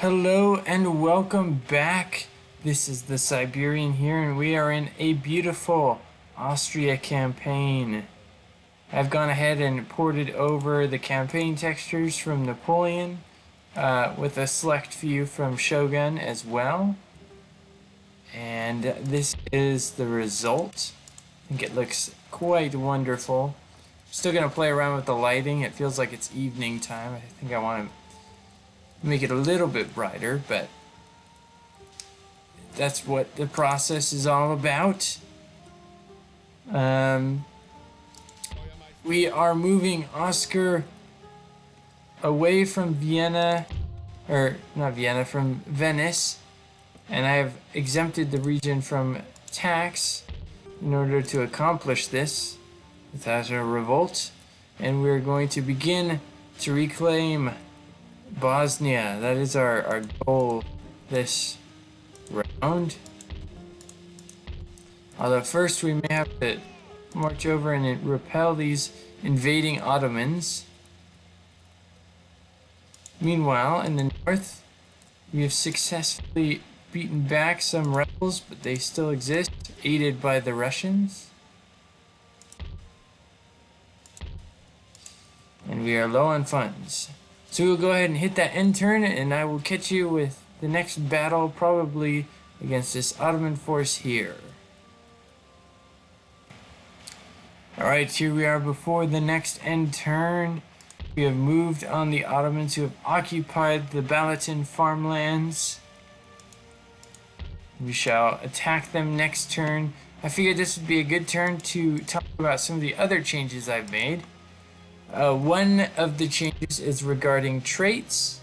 Hello and welcome back. This is the Siberian here, and we are in a beautiful Austria campaign. I've gone ahead and ported over the campaign textures from Napoleon with a select few from Shogun as well. And this is the result. I think it looks quite wonderful. Still going to play around with the lighting. It feels like it's evening time. I think I want to make it a little bit brighter, but that's what the process is all about. We are moving Oscar away from Vienna, or not Vienna, from Venice, and I have exempted the region from tax in order to accomplish this without a revolt, and we're going to begin to reclaim Bosnia. That is our goal this round. Although first we may have to march over and repel these invading Ottomans. Meanwhile, in the north, we have successfully beaten back some rebels, but they still exist, aided by the Russians. And we are low on funds. So we'll go ahead and hit that end turn, and I will catch you with the next battle, probably against this Ottoman force here. Alright, here we are before the next end turn. We have moved on the Ottomans who have occupied the Balaton farmlands. We shall attack them next turn. I figured this would be a good turn to talk about some of the other changes I've made. One of the changes is regarding traits.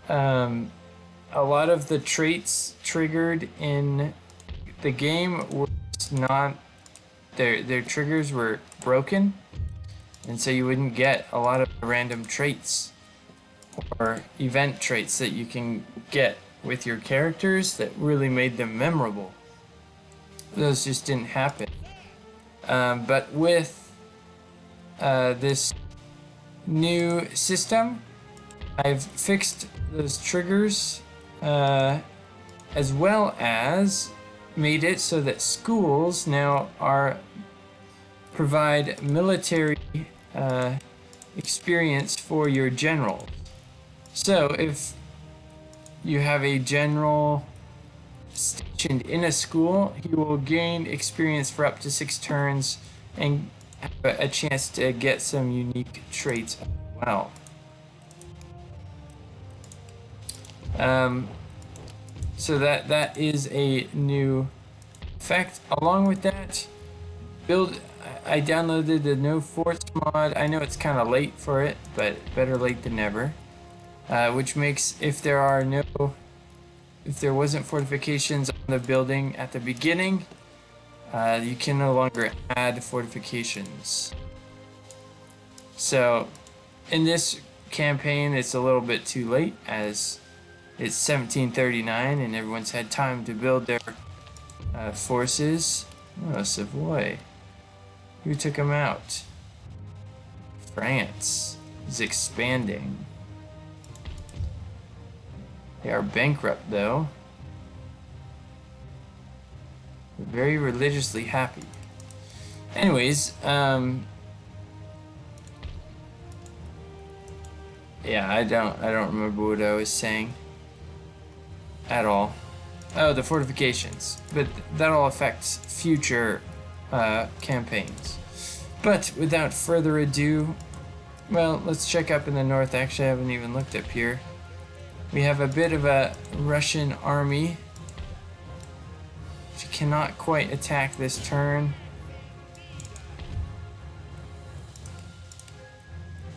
A lot of the traits triggered in the game were not, their triggers were broken, and so you wouldn't get a lot of random traits or event traits that you can get with your characters that really made them memorable. Those just didn't happen. But with this new system, I've fixed those triggers as well as made it so that schools now provide military experience for your generals. So if you have a general stationed in a school, he will gain experience for up to 6 turns and have a chance to get some unique traits as well. So that is a new effect. Along with that, I downloaded the No Forts mod. I know it's kind of late for it, but better late than never. Which makes if there wasn't fortifications on the building at the beginning, you can no longer add fortifications. So in this campaign it's a little bit too late, as it's 1739 and everyone's had time to build their forces. Oh, Savoy. Who took them out? France is expanding. They are bankrupt though. Very religiously happy. Anyways, yeah, I don't remember what I was saying at all. Oh, the fortifications, but that'll affect future campaigns. But without further ado, well, let's check up in the north. Actually, I haven't even looked up here. We have a bit of a Russian army. She cannot quite attack this turn.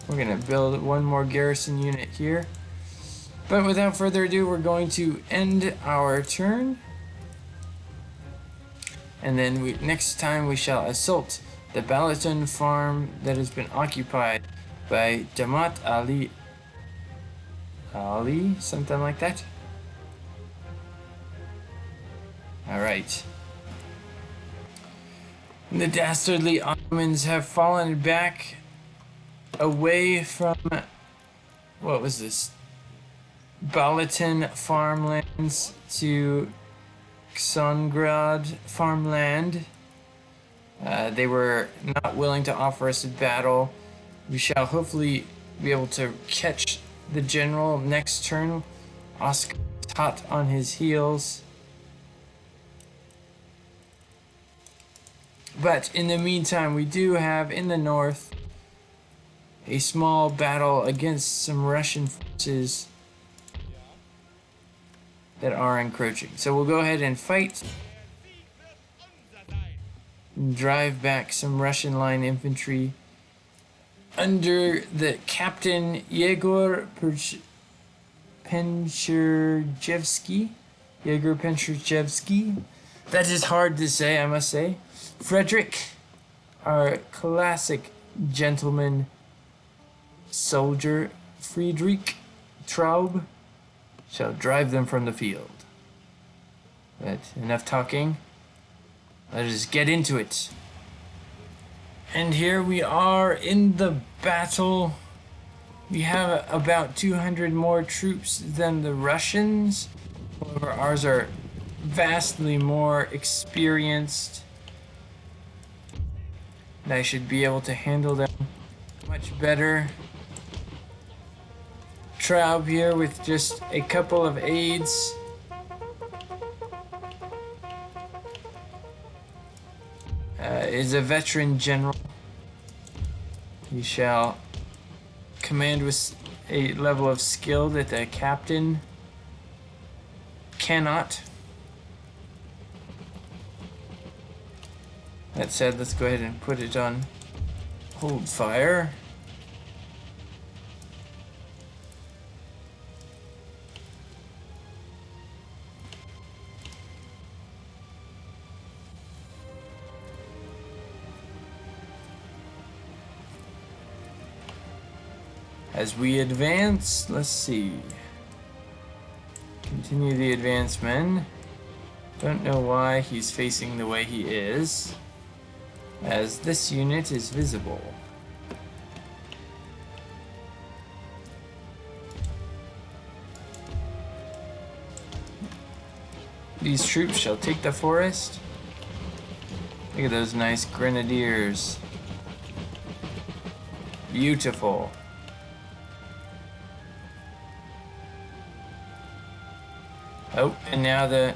We're gonna build one more garrison unit here. But without further ado, we're going to end our turn. And then next time we shall assault the Balaton farm that has been occupied by Damat Ali, something like that. Alright. The dastardly Ottomans have fallen back away from... What was this? Balaton farmlands to Xongrad farmland. They were not willing to offer us a battle. We shall hopefully be able to catch the general next turn. Oscar is hot on his heels. But in the meantime, we do have in the north a small battle against some Russian forces that are encroaching. So we'll go ahead and fight. And drive back some Russian line infantry under the Captain Yegor Pencherjevsky. Yegor Pencherjevsky. That is hard to say, I must say. Frederick, our classic gentleman soldier, Friedrich Traub, shall drive them from the field. But enough talking. Let us get into it. And here we are in the battle. We have about 200 more troops than the Russians. However, ours are vastly more experienced. And I should be able to handle them much better. Traub here with just a couple of aides. Is a veteran general. He shall command with a level of skill that the captain cannot. That said, let's go ahead and put it on hold fire. As we advance, let's see. Continue the advancement. Don't know why he's facing the way he is, as this unit is visible. These troops shall take the forest. Look at those nice grenadiers. Beautiful. Oh, and now the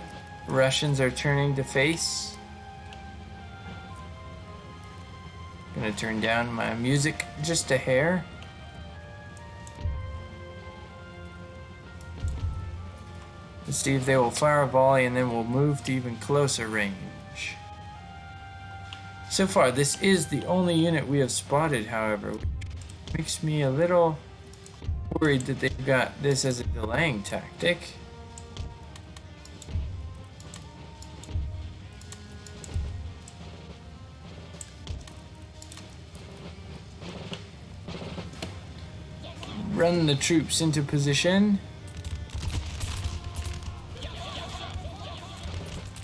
Russians are turning to face. Gonna turn down my music just a hair. Let's see if they will fire a volley, and then we'll move to even closer range. So far, this is the only unit we have spotted, however, which makes me a little worried that they've got this as a delaying tactic. Run the troops into position.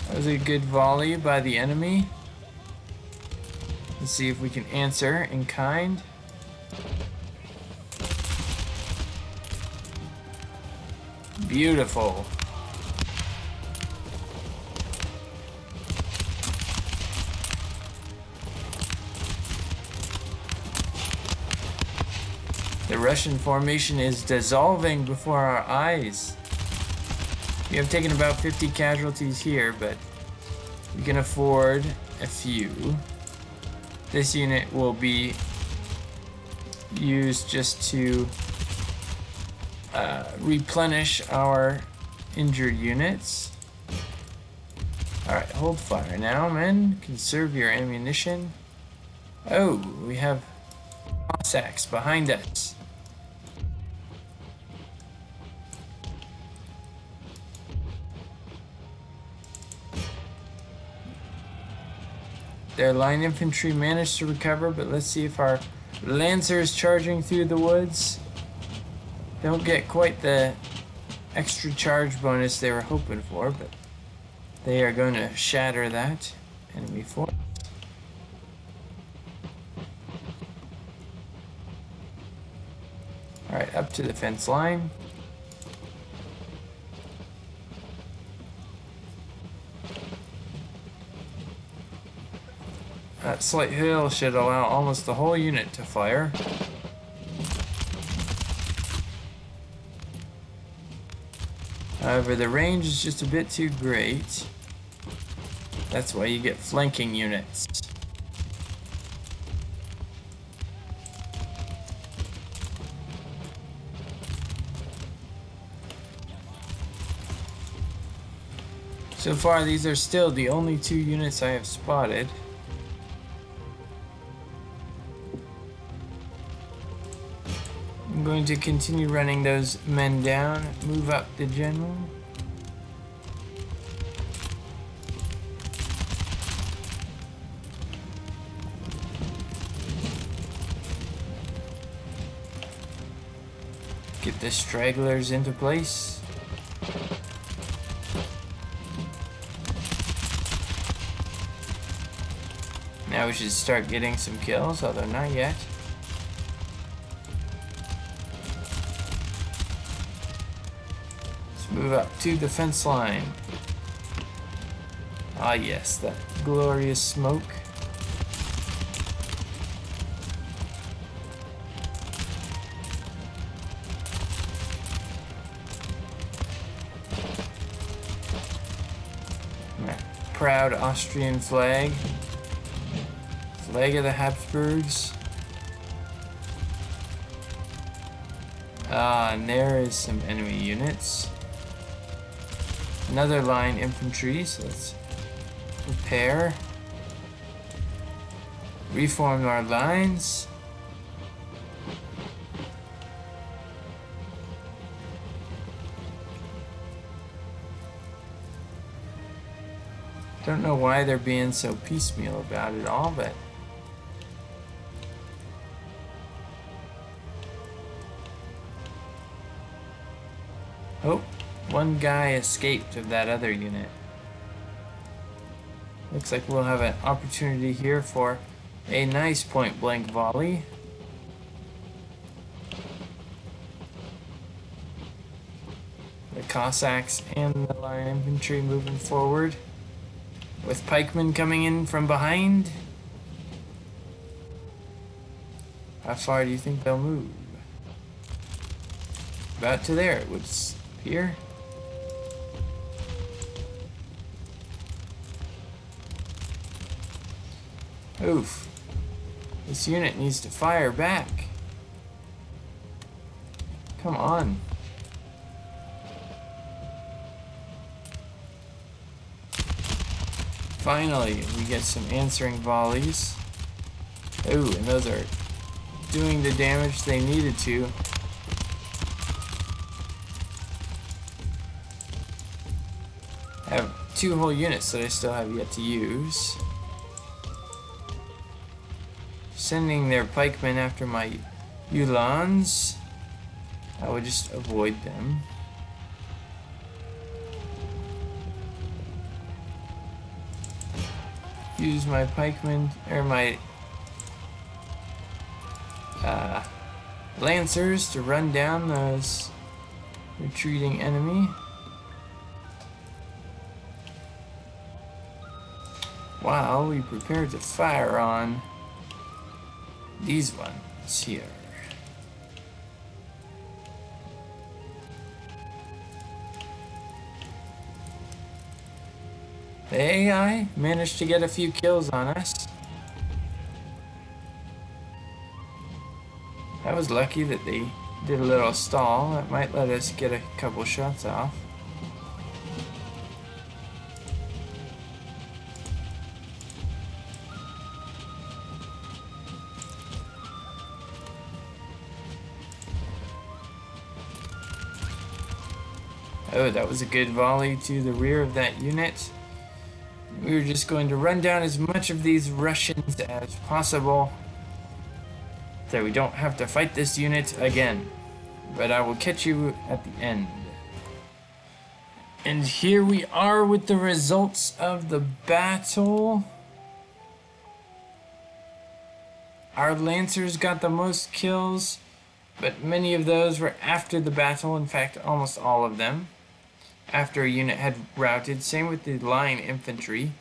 That was a good volley by the enemy. Let's see if we can answer in kind. Beautiful. The Russian formation is dissolving before our eyes. We have taken about 50 casualties here, but we can afford a few. This unit will be used just to replenish our injured units. Alright, hold fire now, men. Conserve your ammunition. Oh, we have Cossacks behind us. Their line infantry managed to recover, but let's see if our lancers charging through the woods don't get quite the extra charge bonus they were hoping for, but they are going to shatter that enemy force. Alright, up to the fence line. That slight hill should allow almost the whole unit to fire. However, the range is just a bit too great. That's why you get flanking units. So far, these are still the only 2 units I have spotted. I'm going to continue running those men down, move up the general. Get the stragglers into place. Now we should start getting some kills, although not yet. Let's move up to the fence line. Ah yes, that glorious smoke. Proud Austrian flag. Flag of the Habsburgs. Ah, and there is some enemy units. Another line infantry, so let's prepare. Reform our lines. Don't know why they're being so piecemeal about it all, but oh, one guy escaped of that other unit. Looks like we'll have an opportunity here for a nice point-blank volley. The Cossacks and the line infantry moving forward, with pikemen coming in from behind. How far do you think they'll move? About to there, it would appear. Oof. This unit needs to fire back. Come on. Finally, we get some answering volleys. Ooh, and those are doing the damage they needed to. I have 2 whole units that I still have yet to use. Sending their pikemen after my Uhlans. I would just avoid them. Use my pikemen, or my lancers to run down those retreating enemy. While we prepare to fire on these ones here. The AI managed to get a few kills on us. I was lucky that they did a little stall. That might let us get a couple shots off. Oh, that was a good volley to the rear of that unit. We were just going to run down as much of these Russians as possible, so we don't have to fight this unit again. But I will catch you at the end. And here we are with the results of the battle. Our Lancers got the most kills, but many of those were after the battle. In fact, almost all of them. After a unit had routed. Same with the line infantry.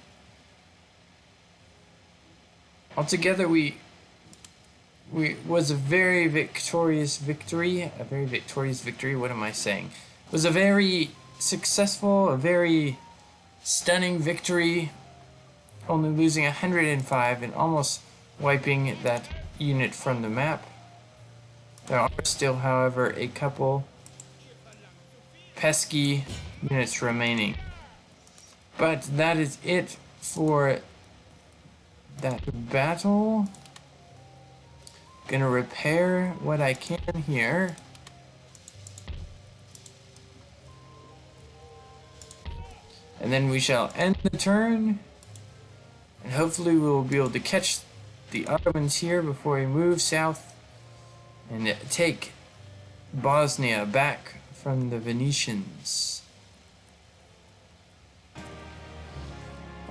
Altogether, we was a very victorious victory. A very victorious victory. What am I saying? It was a very successful, a very stunning victory. Only losing 105 and almost wiping that unit from the map. There are still, however, a couple pesky units remaining. But that is it for that battle. Gonna repair what I can here. And then we shall end the turn. And hopefully we will be able to catch the Ottomans here before we move south and take Bosnia back from the Venetians.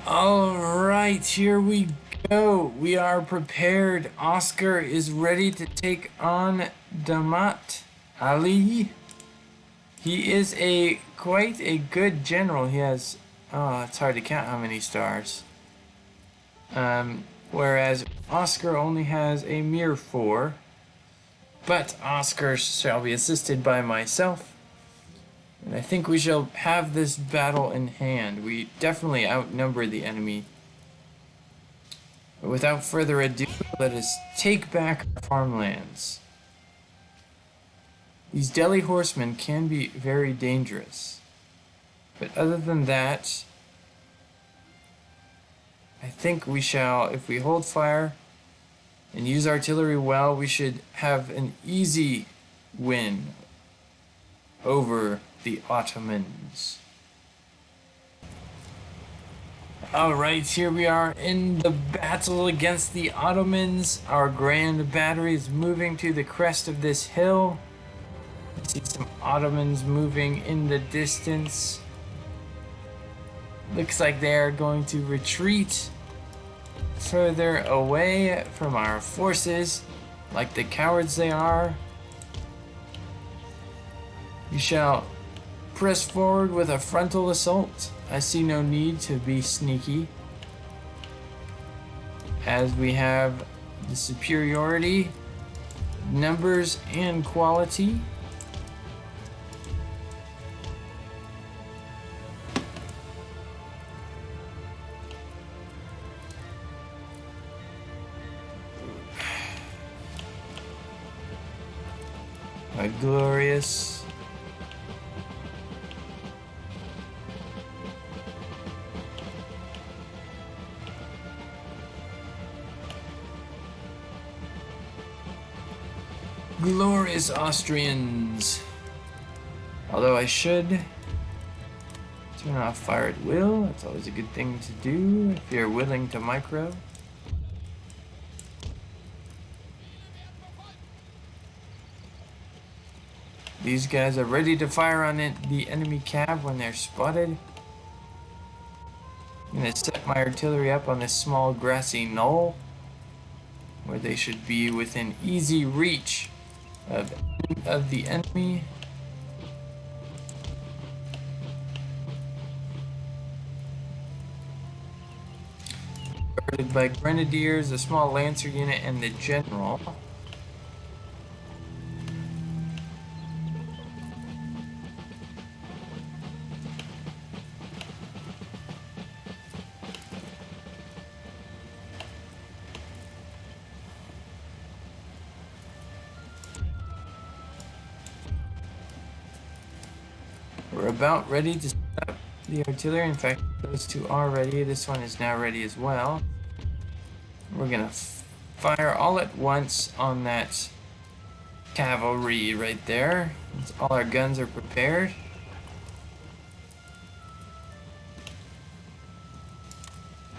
Alright, here we go. We are prepared. Oscar is ready to take on Damat Ali. He is quite a good general. He has, it's hard to count how many stars. Whereas Oscar only has a mere 4. But Oscar shall be assisted by myself. And I think we shall have this battle in hand. We definitely outnumber the enemy. But without further ado, let us take back our farmlands. These Delhi horsemen can be very dangerous. But other than that, I think we shall, if we hold fire and use artillery well, we should have an easy win over the Ottomans. Alright, here we are in the battle against the Ottomans. Our grand battery is moving to the crest of this hill. I see some Ottomans moving in the distance. Looks like they are going to retreat further away from our forces, like the cowards they are. We shall press forward with a frontal assault. I see no need to be sneaky, as we have the superiority, numbers, and quality. A glorious Austrians. Although I should turn off fire at will. That's always a good thing to do if you're willing to micro. These guys are ready to fire on the enemy cab when they're spotted. I'm going to set my artillery up on this small grassy knoll where they should be within easy reach of the enemy. Guarded by grenadiers, a small lancer unit, and the general. We're about ready to set up the artillery. In fact, those two are ready. This one is now ready as well. We're gonna fire all at once on that cavalry right there. All our guns are prepared.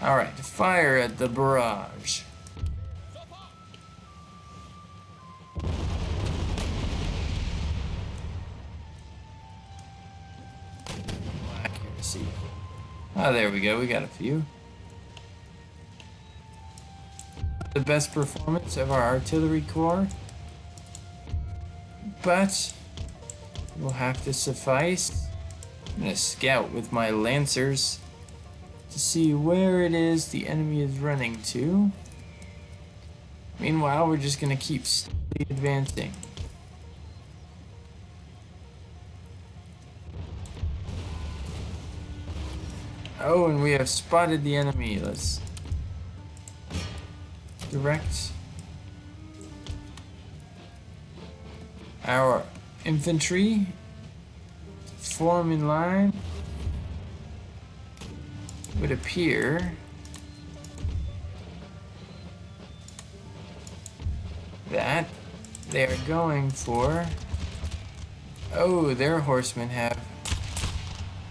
Alright, fire at the barrage. Accuracy. Oh, there we go. We got a few. The best performance of our artillery corps, but will have to suffice. I'm gonna scout with my lancers to see where it is the enemy is running to. Meanwhile, we're just gonna keep steadily advancing. Oh, and we have spotted the enemy. Let's direct our infantry to form in line. Would appear that they are going for... Oh, their horsemen have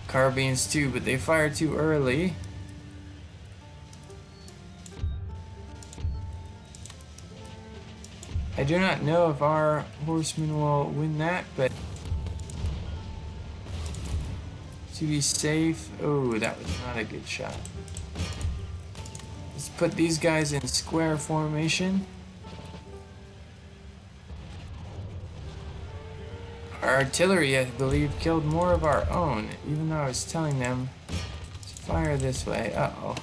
carbines too, but they fire too early. I do not know if our horsemen will win that, but to be safe... Oh, that was not a good shot. Let's put these guys in square formation. Our artillery, I believe, killed more of our own, even though I was telling them to fire this way. Uh-oh.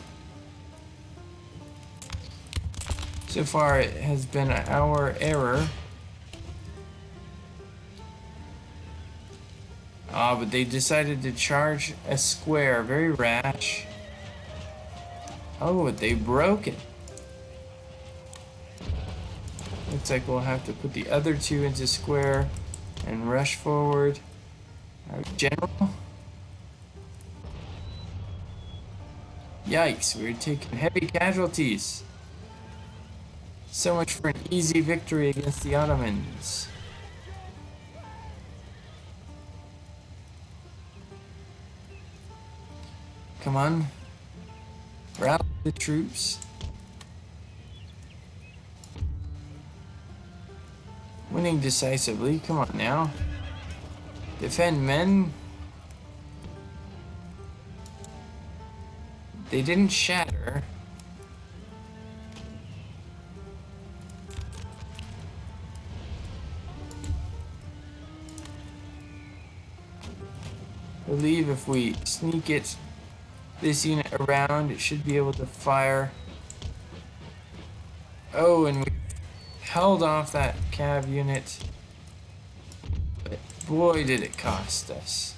So far, it has been our error. Ah, but they decided to charge a square. Very rash. Oh, but they broke it. Looks like we'll have to put the other two into square and rush forward. Our general. Yikes, we're taking heavy casualties. So much for an easy victory against the Ottomans. Come on. Rally the troops. Winning decisively. Come on now. Defend, men. They didn't shatter. I believe if we sneak this unit around, it should be able to fire. Oh, and we held off that cav unit. But boy, did it cost us.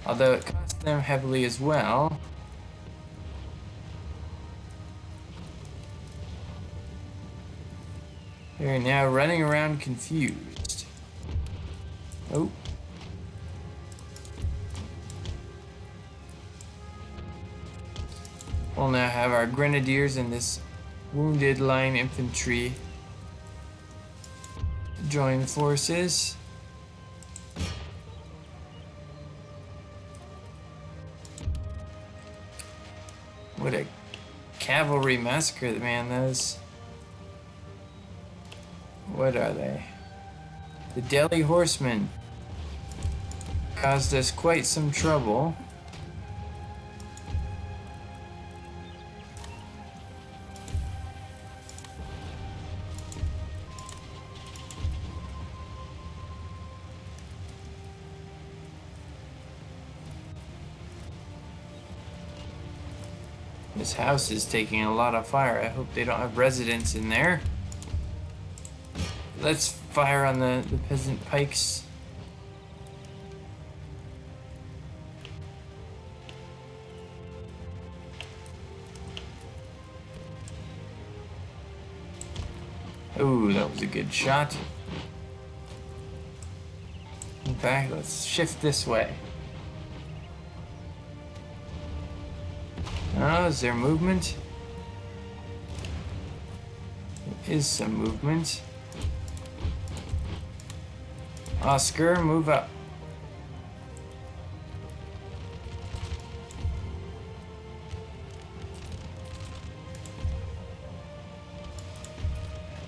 Although it cost them heavily as well. They're now running around confused. Oh. We'll now have our grenadiers and this wounded line infantry join forces. What a cavalry massacre, man, those. What are they? The Delhi horsemen caused us quite some trouble. This house is taking a lot of fire. I hope they don't have residents in there. Let's fire on the peasant pikes. Ooh, that was a good shot. In fact, let's shift this way. Oh, is there movement? There is some movement. Oscar, move up.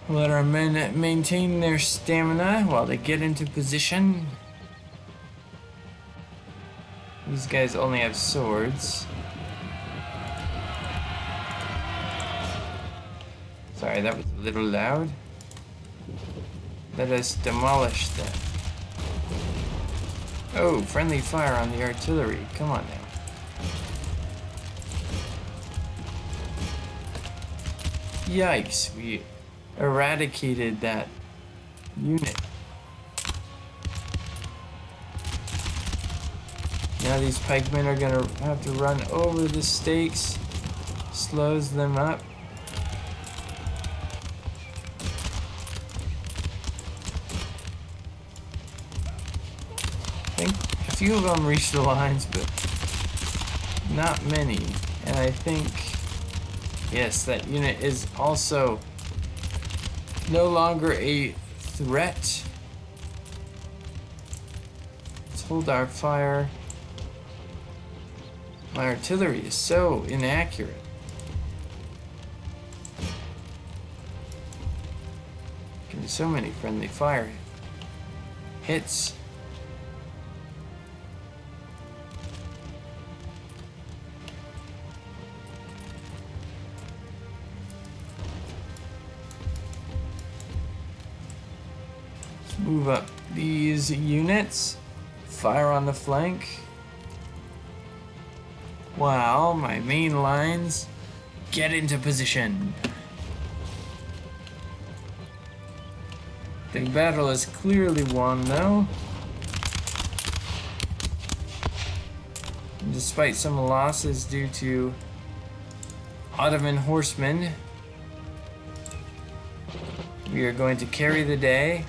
Let our men maintain their stamina while they get into position. These guys only have swords. Sorry, that was a little loud. Let us demolish them. Oh, friendly fire on the artillery. Come on now. Yikes, we eradicated that unit. Now these pikemen are gonna have to run over the stakes. Slows them up. I think a few of them reached the lines, but not many. And I think, yes, that unit is also no longer a threat. Let's hold our fire. My artillery is so inaccurate. Give me so many friendly fire hits. Let's move up these units. Fire on the flank. Wow, my main lines get into position. The battle is clearly won though. And despite some losses due to Ottoman horsemen, we are going to carry the day.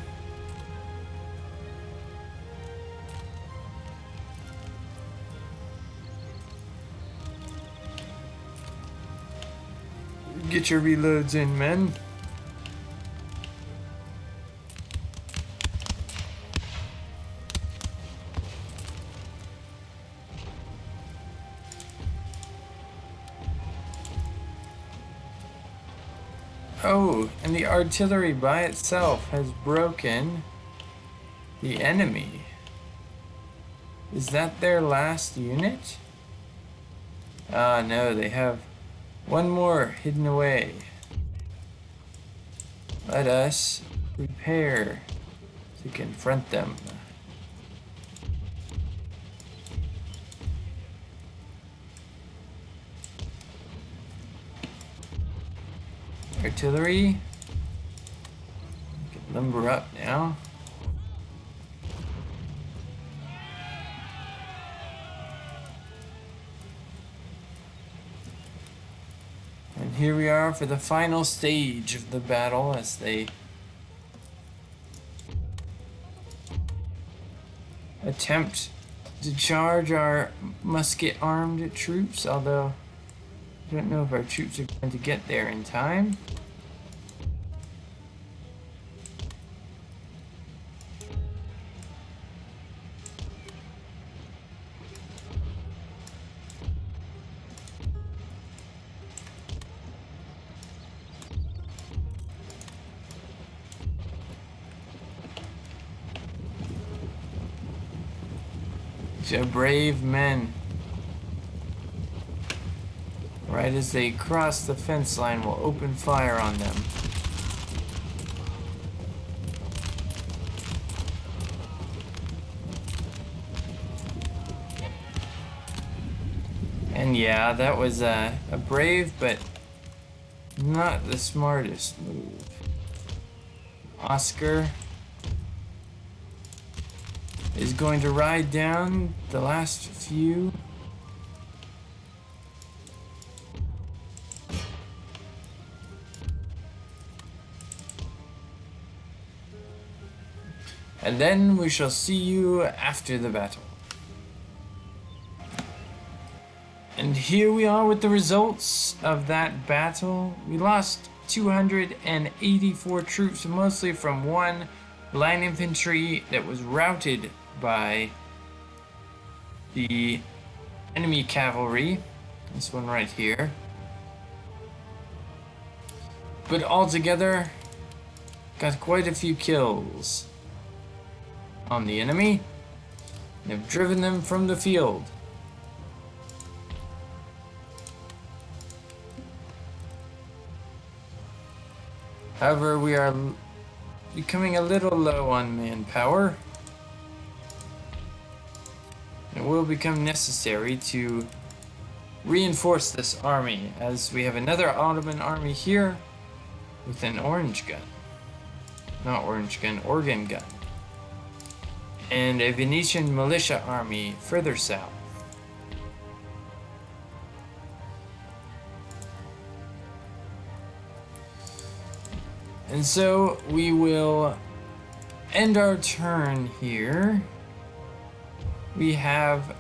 Get your reloads in, men. Oh, and the artillery by itself has broken the enemy. Is that their last unit? Ah, no, they have one more hidden away. Let us prepare to confront them. Artillery. We can limber up now. And here we are for the final stage of the battle as they attempt to charge our musket-armed troops, although I don't know if our troops are going to get there in time. So brave men. Right as they cross the fence line, we'll open fire on them. And yeah, that was a brave but not the smartest move. Oscar is going to ride down the last few. And then we shall see you after the battle. And here we are with the results of that battle. We lost 284 troops, mostly from one line infantry that was routed by the enemy cavalry. This one right here. But altogether, got quite a few kills on the enemy and have driven them from the field. However, we are becoming a little low on manpower. It will become necessary to reinforce this army, as we have another Ottoman army here with an orange gun. Not orange gun, organ gun. And a Venetian militia army further south. And so we will end our turn here. We have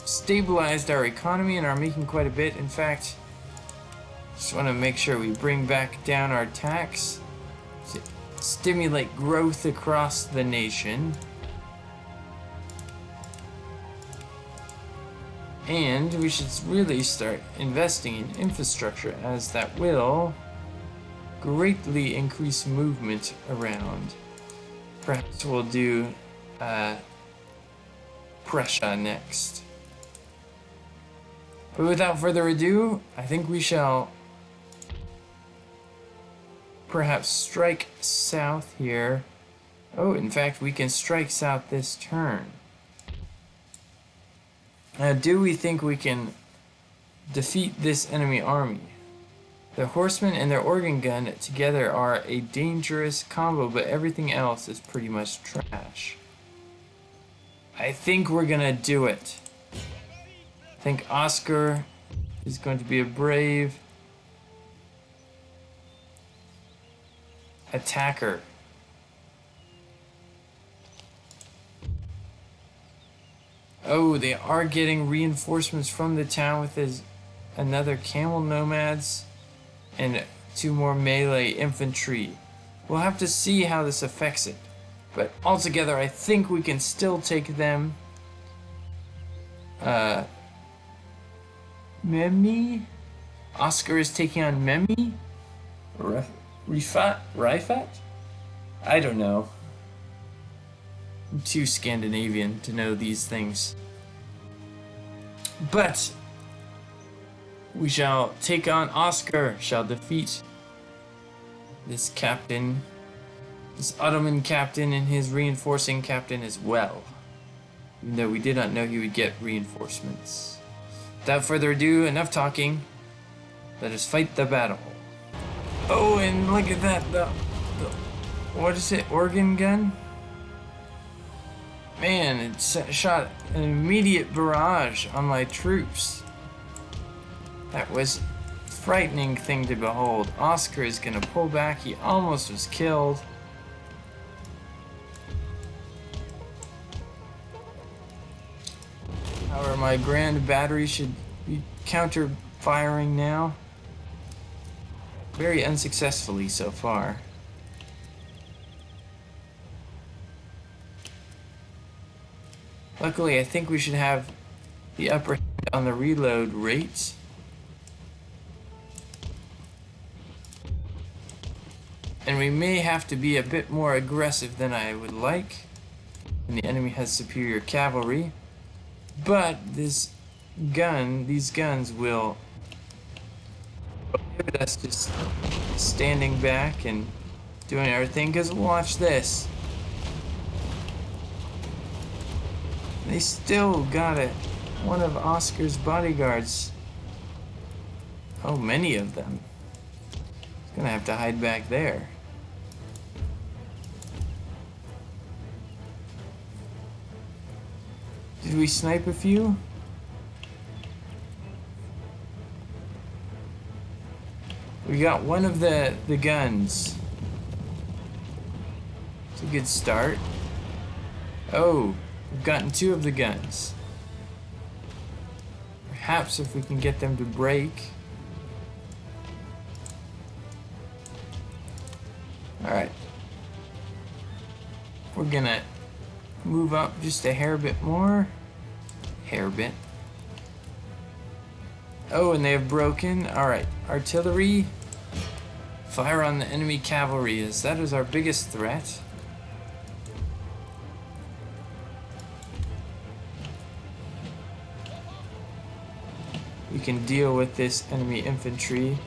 stabilized our economy and are making quite a bit. In fact, just want to make sure we bring back down our tax to stimulate growth across the nation. And we should really start investing in infrastructure, as that will greatly increase movement around. Perhaps we'll do Prussia next. But without further ado, I think we shall perhaps strike south here. Oh, in fact, we can strike south this turn. Do we think we can defeat this enemy army? The horsemen and their organ gun together are a dangerous combo, but everything else is pretty much trash. I think we're gonna do it. I think Oscar is going to be a brave attacker. Oh, they are getting reinforcements from the town with another camel nomads and 2 more melee infantry. We'll have to see how this affects it. But altogether, I think we can still take them. Memi? Oscar is taking on Memi? Rifat? I don't know. I'm too Scandinavian to know these things. But we shall take on Oscar, shall defeat this captain, this Ottoman captain, and his reinforcing captain as well. Even though we did not know he would get reinforcements. Without further ado, enough talking. Let us fight the battle. Oh, and look at that, what is it, organ gun? Man, it shot an immediate barrage on my troops. That was a frightening thing to behold. Oscar is gonna pull back. He almost was killed. However, my grand battery should be counter-firing now. Very unsuccessfully so far. Luckily, I think we should have the upper hand on the reload rate. And we may have to be a bit more aggressive than I would like. And the enemy has superior cavalry. But these guns will prohibit us just standing back and doing our thing. Because watch this. They still got it. One of Oscar's bodyguards. Oh, many of them. He's gonna have to hide back there. Did we snipe a few? We got one of the guns. It's a good start. Oh, we've gotten 2 of the guns. Perhaps if we can get them to break. Alright. We're gonna move up just a hair bit more. Hair bit. Oh, and they have broken. Alright, artillery. Fire on the enemy cavalry, as that is our biggest threat. We can deal with this enemy infantry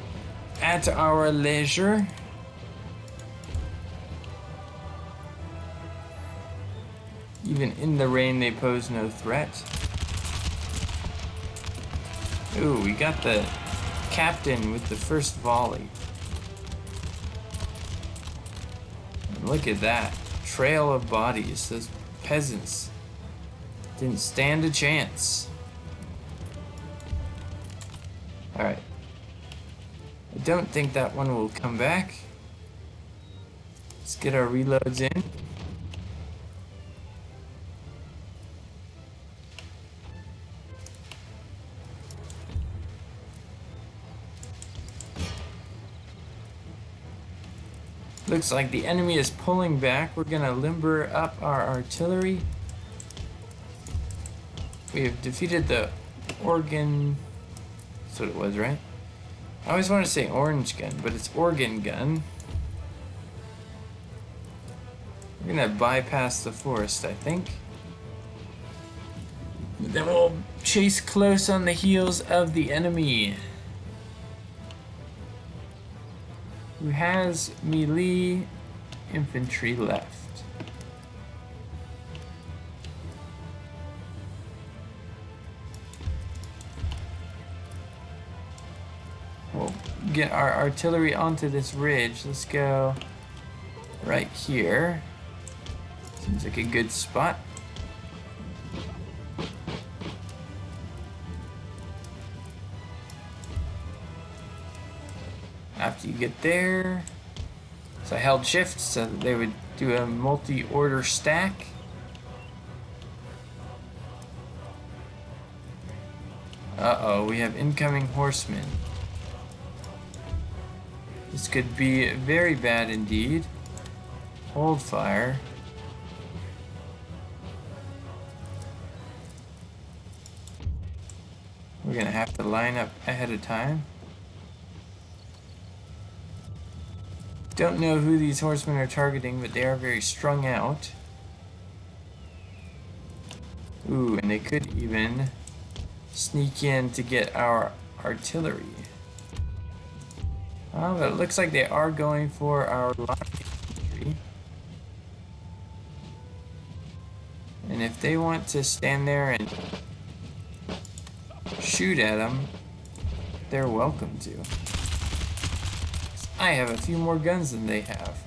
at our leisure. Even in the rain, they pose no threat. Ooh, we got the captain with the first volley. Look at that. Trail of bodies. Those peasants didn't stand a chance. Alright. I don't think that one will come back. Let's get our reloads in. Looks like the enemy is pulling back. We're gonna limber up our artillery. We have defeated the organ. That's what it was, right? I always want to say orange gun, but it's organ gun. We're gonna bypass the forest, I think. Then we'll chase close on the heels of the enemy, who has melee infantry left. We'll get our artillery onto this ridge. Let's go right here. Seems like a good spot. After you get there, so I held shift so that they would do a multi-order stack. Uh-oh, we have incoming horsemen. This could be very bad indeed. Hold fire. We're gonna have to line up ahead of time. Don't know who these horsemen are targeting, but they are very strung out. Ooh, and they could even sneak in to get our artillery. Oh, but it looks like they are going for our line infantry. And if they want to stand there and shoot at them, they're welcome to. I have a few more guns than they have.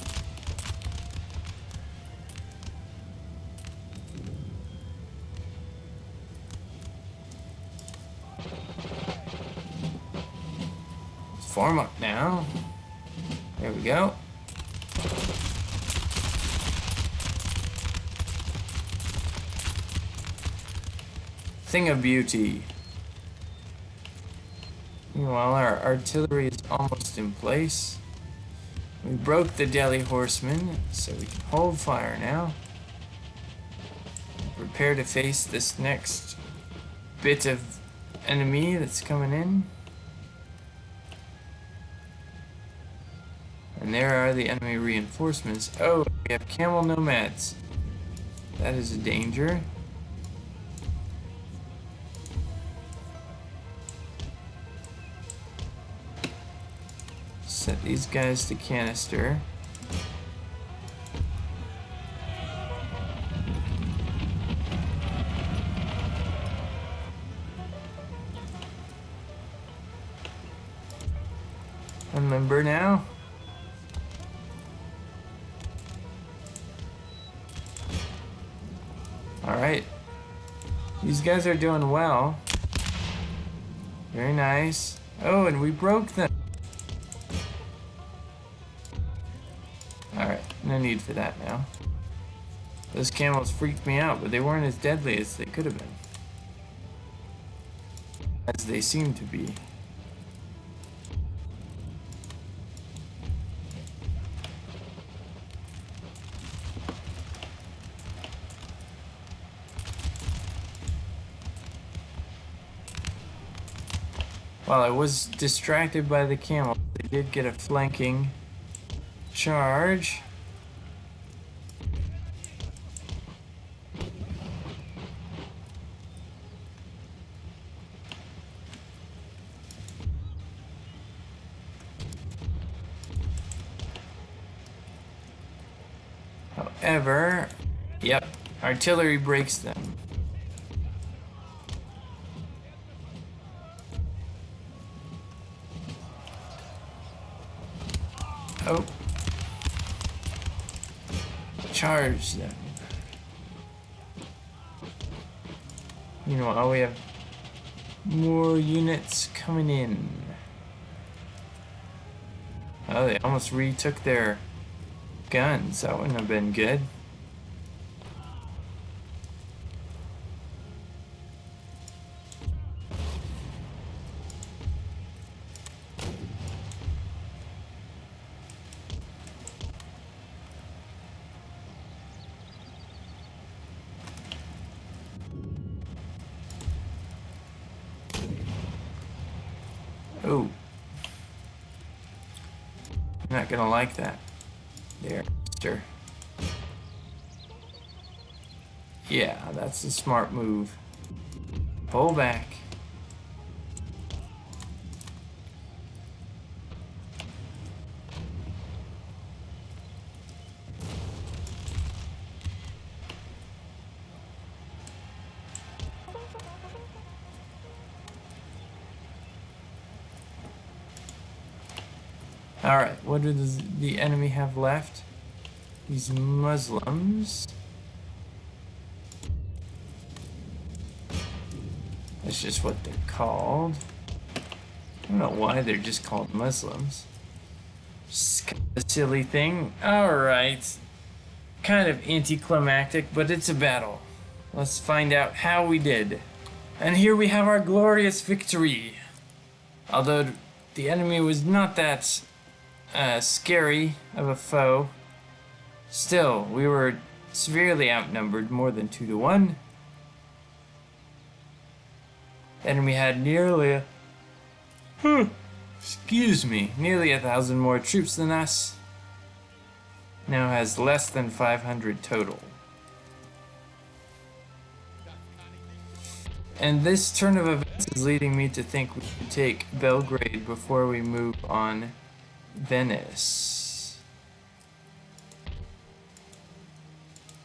Let's form up now. There we go. Thing of beauty. Meanwhile, our artillery is almost in place. We broke the Delhi horsemen, so we can hold fire now. Prepare to face this next bit of enemy that's coming in. And there are the enemy reinforcements. Oh, we have camel nomads. That is a danger. Set these guys to canister. Unlimber now. Alright. These guys are doing well. Very nice. Oh, and we broke them. Alright, no need for that now. Those camels freaked me out, but they weren't as deadly as they could have been. As they seem to be. While I was distracted by the camel, they did get a flanking charge. However, yep, artillery breaks them. Oh. charge them. Meanwhile, we have more units coming in. Oh, they almost retook their guns. That wouldn't have been good. Oh. I'm not gonna like that. There, mister. Yeah, that's a smart move. Pull back. Alright, what does the enemy have left? These Muslims. That's just what they're called. I don't know why they're just called Muslims. Just kind of a silly thing. Alright. Kind of anticlimactic, but it's a battle. Let's find out how we did. And here we have our glorious victory. Although the enemy was not that scary of a foe, still, we were severely outnumbered, more than 2 to 1. And we had nearly nearly 1,000 more troops than us. Now has less than 500 total. And this turn of events is leading me to think we should take Belgrade before we move on Venice.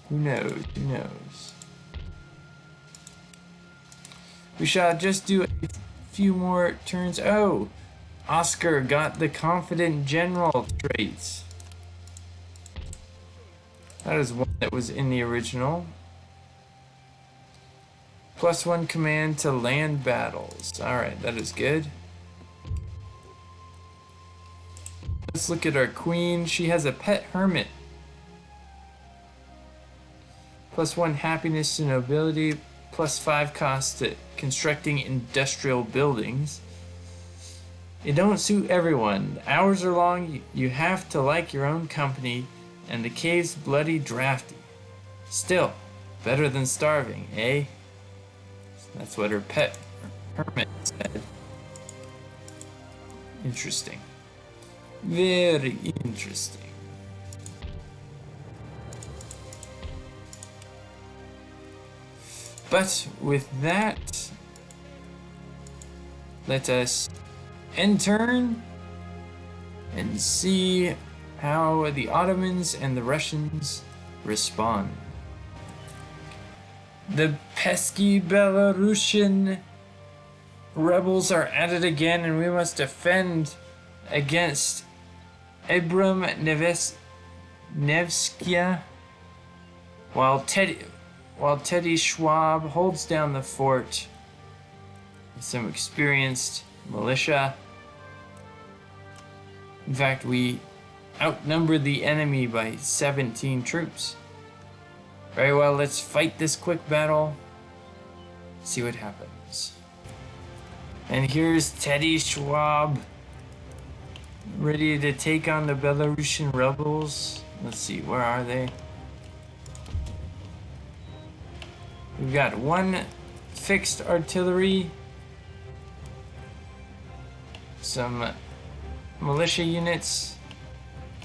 Who knows? Who knows? We shall just do a few more turns. Oh! Oscar got the confident general traits. That is one that was in the original. +1 command to land battles. Alright, that is good. Let's look at our queen. She has a pet hermit. +1 happiness to nobility. +5 cost to constructing industrial buildings. It don't suit everyone. The hours are long. You have to like your own company. And the cave's bloody drafty. Still, better than starving, eh? That's what her pet hermit said. Interesting. Very interesting. But with that, let us end turn and see how the Ottomans and the Russians respond. The pesky Belarusian rebels are at it again, and we must defend against Abram Nevskia, while Teddy Schwab holds down the fort with some experienced militia. In fact, we outnumbered the enemy by 17 troops. Very well, let's fight this quick battle, see what happens. And here's Teddy Schwab, ready to take on the Belarusian rebels. Let's see, where are they? We've got 1 fixed artillery, some militia units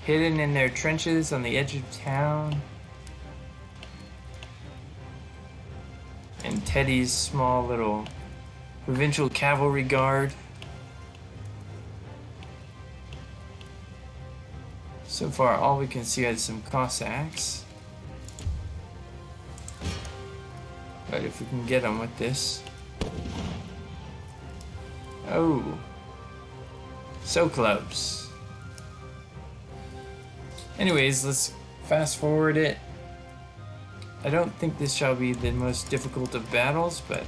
hidden in their trenches on the edge of town, and Teddy's small little provincial cavalry guard. So far, all we can see is some Cossacks. But if we can get them with this. Oh. So close. Anyways, let's fast forward it. I don't think this shall be the most difficult of battles, but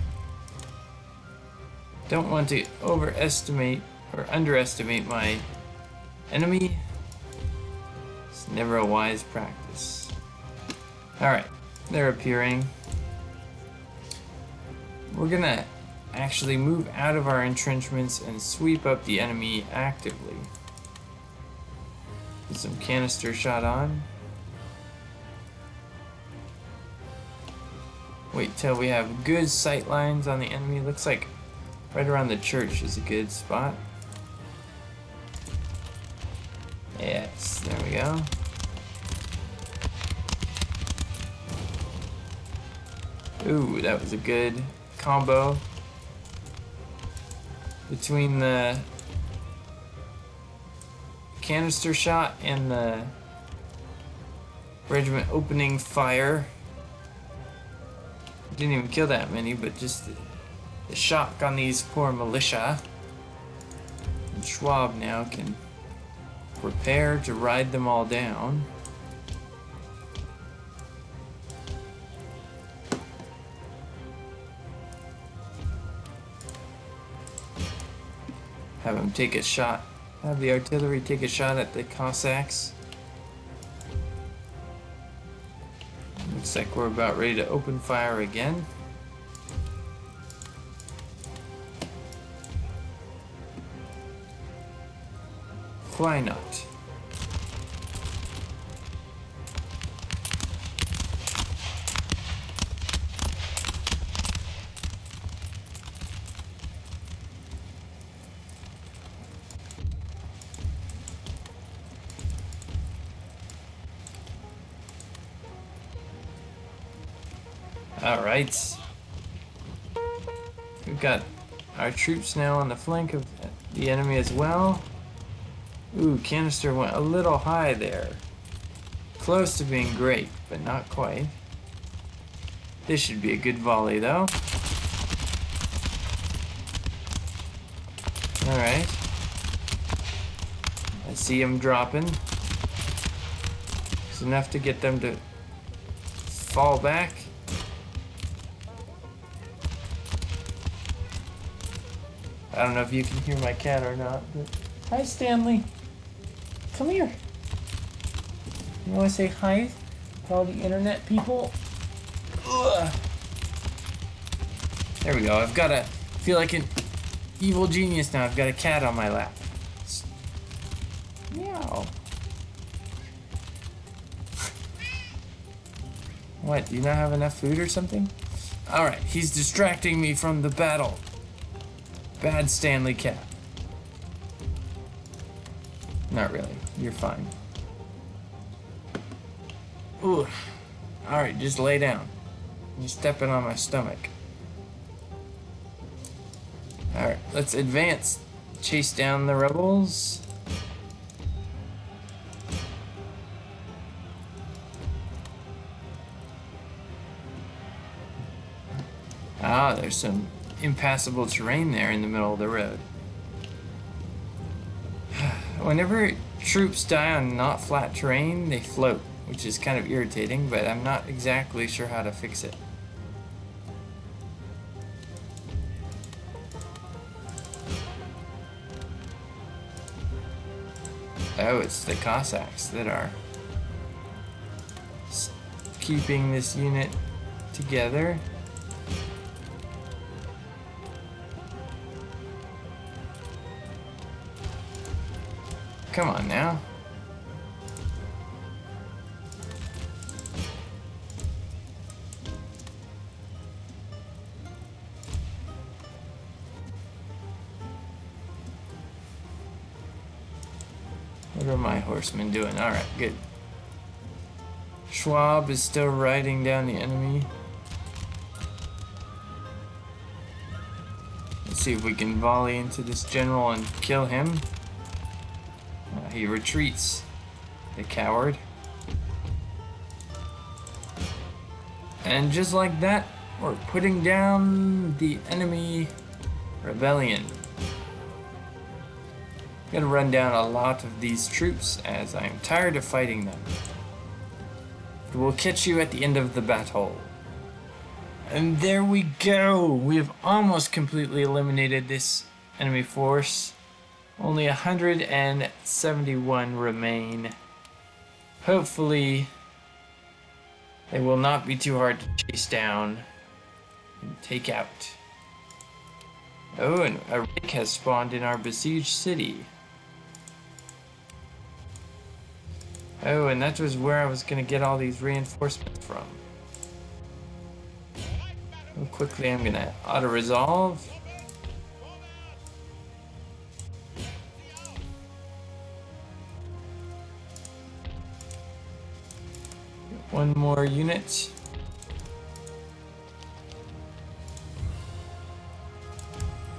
don't want to overestimate or underestimate my enemy. It's never a wise practice. Alright, they're appearing. We're gonna actually move out of our entrenchments and sweep up the enemy actively. Get some canister shot on. Wait till we have good sight lines on the enemy. Looks like right around the church is a good spot. Yes, there we go. Ooh, that was a good combo between the canister shot and the regiment opening fire. Didn't even kill that many, but just the shock on these poor militia. And Schwab now can prepare to ride them all down. Have him take a shot. Have the artillery take a shot at the Cossacks. Looks like we're about ready to open fire again. Why not? Alright. We've got our troops now on the flank of the enemy as well. Ooh, canister went a little high there. Close to being great, but not quite. This should be a good volley though. Alright. I see him dropping. It's enough to get them to fall back. I don't know if you can hear my cat or not, but hi Stanley. Come here. You want to say hi to all the internet people? Ugh. There we go. I've got a feel like an evil genius now. I've got a cat on my lap. Meow. What? Do you not have enough food or something? All right. He's distracting me from the battle. Bad Stanley cat. Not really. You're fine. Ooh. Alright, just lay down. You're stepping on my stomach. Alright, let's advance. Chase down the rebels. Ah, there's some impassable terrain there in the middle of the road. Whenever troops die on not flat terrain, they float, which is kind of irritating, but I'm not exactly sure how to fix it. Oh, it's the Cossacks that are keeping this unit together. Come on now. What are my horsemen doing? Alright, good. Schwab is still riding down the enemy. Let's see if we can volley into this general and kill him. He retreats, the coward. And just like that, we're putting down the enemy rebellion. I'm gonna run down a lot of these troops as I'm tired of fighting them. We'll catch you at the end of the battle. And there we go! We have almost completely eliminated this enemy force. Only 171 remain. Hopefully, they will not be too hard to chase down and take out. Oh, and a rig has spawned in our besieged city. Oh, and that was where I was going to get all these reinforcements from. Real quickly, I'm going to auto-resolve. One more unit.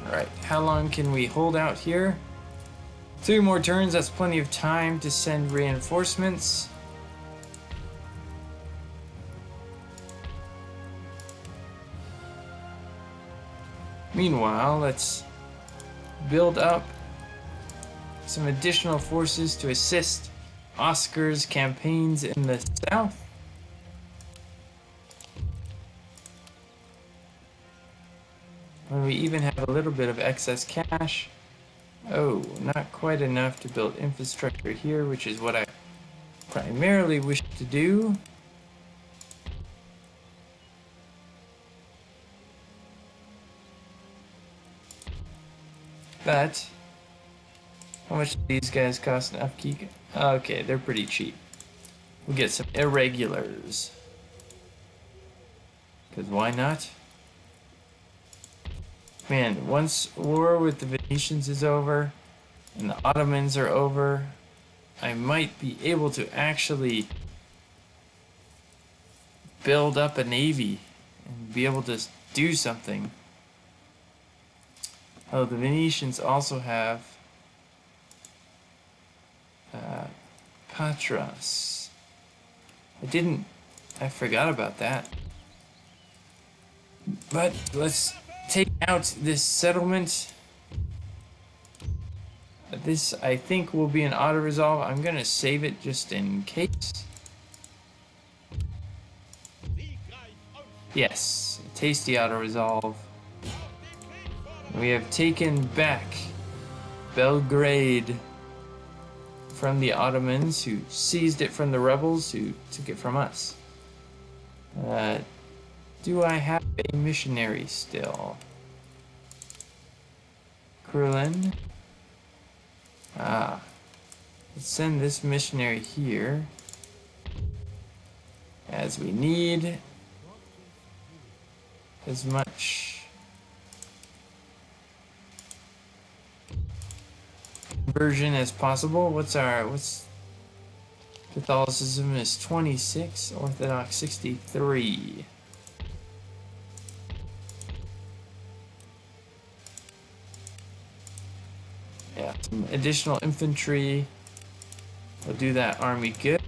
Alright, how long can we hold out here? 3 more turns, that's plenty of time to send reinforcements. Meanwhile, let's build up some additional forces to assist Oscar's campaigns in the south. And we even have a little bit of excess cash. Oh, not quite enough to build infrastructure here, which is what I primarily wish to do. But how much do these guys cost in upkeep? Okay, they're pretty cheap. We'll get some irregulars. Because why not? Man, once war with the Venetians is over and the Ottomans are over, I might be able to actually build up a navy and be able to do something. Oh, the Venetians also have Patras. I forgot about that. But let's take out this settlement. This, I think, will be an auto-resolve. I'm going to save it just in case. Yes, tasty auto-resolve. We have taken back Belgrade from the Ottomans, who seized it from the rebels, who took it from us. Do I have a missionary still? Krulin. Let's send this missionary here, as we need as much conversion as possible. What's Catholicism is 26, Orthodox 63. Yeah, some additional infantry will do that army good.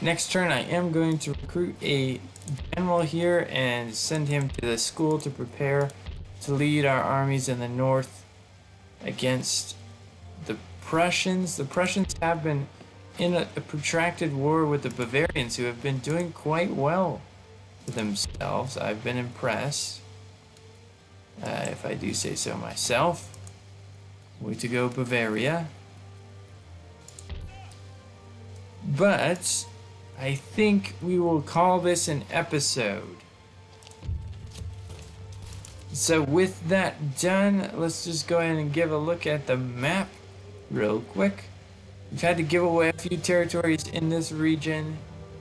Next turn, I am going to recruit a general here and send him to the school to prepare to lead our armies in the north against the Prussians. The Prussians have been in a protracted war with the Bavarians, who have been doing quite well for themselves. I've been impressed. If I do say so myself. Way to go, Bavaria. But I think we will call this an episode. So with that done, let's just go ahead and give a look at the map real quick. We've had to give away a few territories in this region.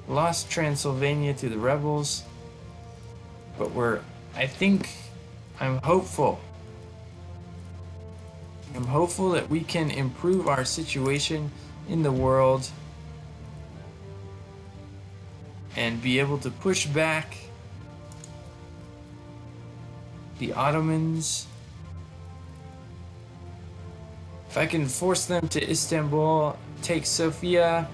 Lost Transylvania to the rebels. But I'm hopeful. I'm hopeful that we can improve our situation in the world and be able to push back the Ottomans. If I can force them to Istanbul, take Sofia,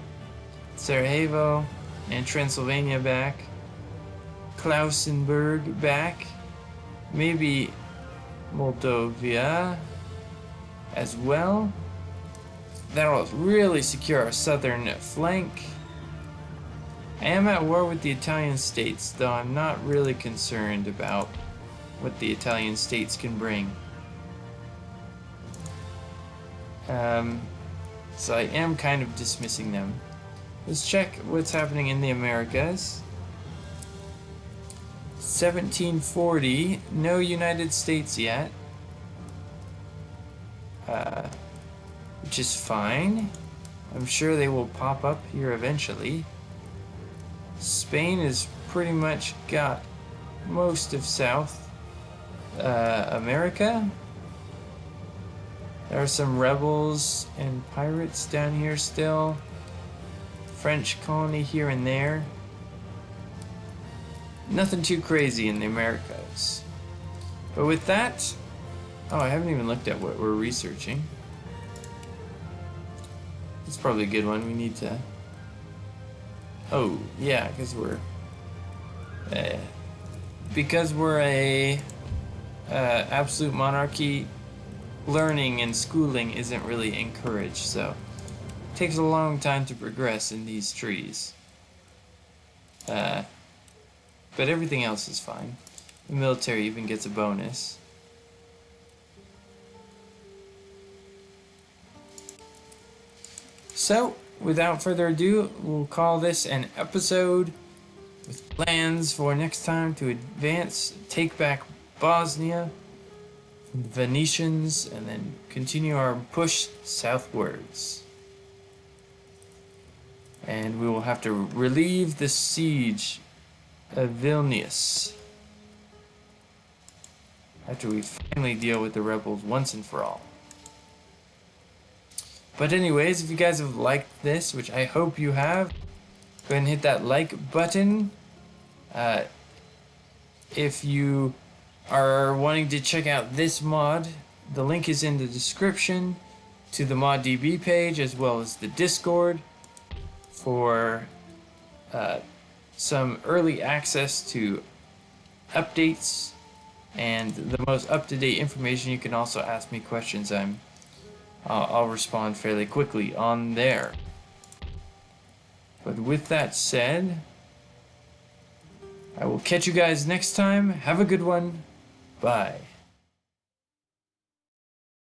Sarajevo, and Transylvania back, Klausenburg back, maybe Moldavia as well. that'll really secure our southern flank. I am at war with the Italian states, though I'm not really concerned about what the Italian states can bring. So I am kind of dismissing them. Let's check what's happening in the Americas. 1740, no United States yet. Which is fine. I'm sure they will pop up here eventually. Spain has pretty much got most of South America. There are some rebels and pirates down here still. French colony here and there. Nothing too crazy in the Americas. But with that, oh, I haven't even looked at what we're researching. It's probably a good one. We need to. Oh, yeah, because we're a absolute monarchy. Learning and schooling isn't really encouraged, so it takes a long time to progress in these trees. But everything else is fine. The military even gets a bonus. So, without further ado, we'll call this an episode with plans for next time to advance, take back Bosnia from the Venetians, and then continue our push southwards. And we will have to relieve the siege of Vilnius after we finally deal with the rebels once and for all. But anyways, if you guys have liked this, which I hope you have, go ahead and hit that like button. If you are wanting to check out this mod, the link is in the description to the ModDB page as well as the Discord for some early access to updates and the most up-to-date information. You can also ask me questions. I'll respond fairly quickly on there. But with that said, I will catch you guys next time. Have a good one. Bye.